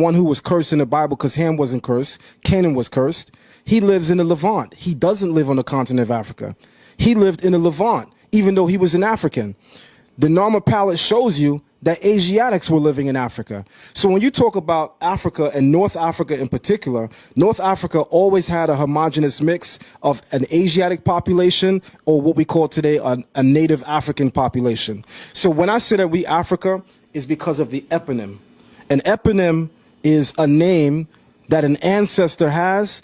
one who was cursed in the Bible because Ham wasn't cursed. Canaan was cursed. He lives in the Levant. He doesn't live on the continent of Africa. He lived in the Levant, even though he was an African. The Norma palette shows you that Asiatics were living in Africa. So when you talk about Africa and North Africa in particular, North Africa always had a homogeneous mix of an Asiatic population or what we call today a native African population. So when I say that we Africa, is because of the eponym. An eponym is a name that an ancestor has,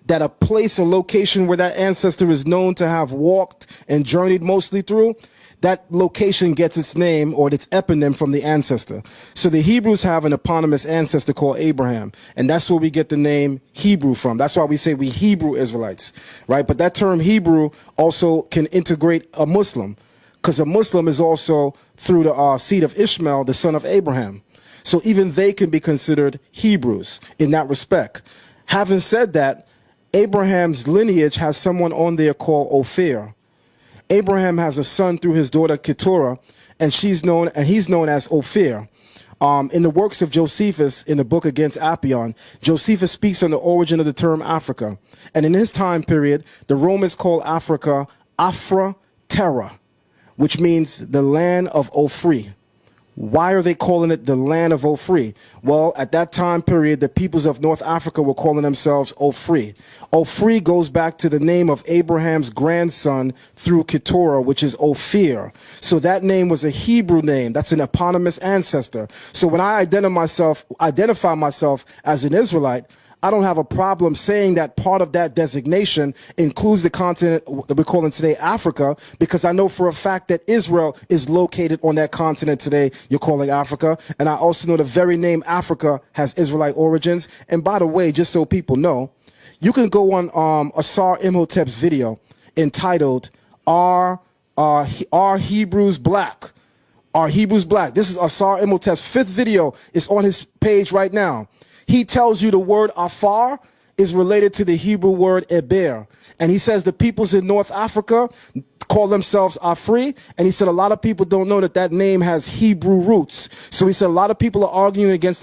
that a place or location where that ancestor is known to have walked and journeyed mostly through, that location gets its name or its eponym from the ancestor. So the Hebrews have an eponymous ancestor called Abraham, and that's where we get the name Hebrew from. That's why we say we Hebrew Israelites, right? But that term Hebrew also can integrate a Muslim, because a Muslim is also through the seed of Ishmael, the son of Abraham. So even they can be considered Hebrews in that respect. Having said that, Abraham's lineage has someone on there called Ophir. Abraham has a son through his daughter Keturah, and he's known as Ophir. In the works of Josephus, in the book Against Apion, Josephus speaks on the origin of the term Africa. And in his time period, the Romans called Africa Afra Terra, which means the land of Ophir. Why are they calling it the land of Ophir? Well, at that time period, the peoples of North Africa were calling themselves Ophir. Ophir goes back to the name of Abraham's grandson through Keturah, which is Ophir. So that name was a Hebrew name. That's an eponymous ancestor. So when I identify myself as an Israelite, I don't have a problem saying that part of that designation includes the continent that we're calling today Africa, because I know for a fact that Israel is located on that continent today you're calling Africa. And I also know the very name Africa has Israelite origins. And by the way, just so people know, you can go on Asar Imhotep's video entitled Are Hebrews Black? Are Hebrews Black? This is Asar Imhotep's 5th video. It's on his page right now. He tells you the word Afar is related to the Hebrew word Eber. And he says the peoples in North Africa call themselves Afri. And he said a lot of people don't know that that name has Hebrew roots. So he said a lot of people are arguing against the